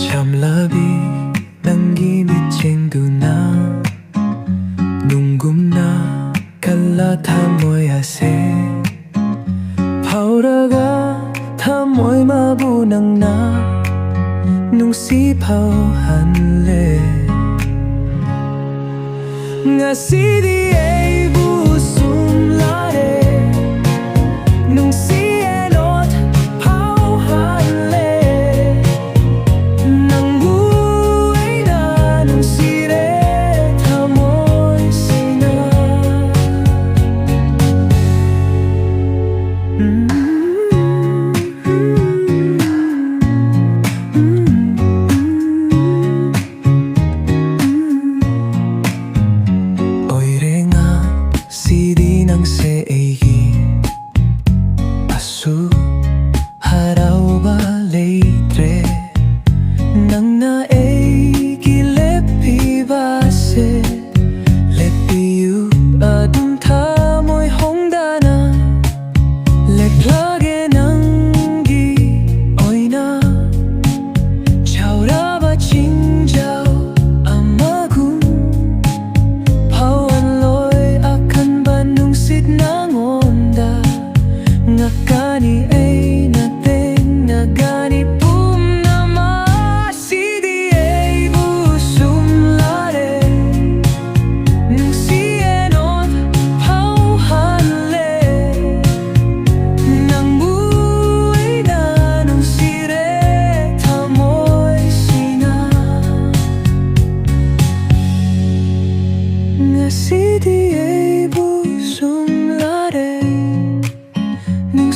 Chamlabi, Nanggi, Mityengduna, Nunggumna, Kala thamoy hase, Pauraga, thamoy mabunang na, Nung sipaw hanle. Nga sidi ay busum lare, Nung sienot paw hanle. Nang buhay na nung sire thamoy sina. Sidi nang seegi asu haraw ba leitre nang naegi lepi base lepiu adun thamoy hongdana leklage nanggi oina chaura ba chingjao amagun pawan nang onda ngakani ay nating nagani pum nama sidi ay busum lare nung sienot pauhanle nang buhay na nung sire thamoy sina. Nga sidi ay busum lare nung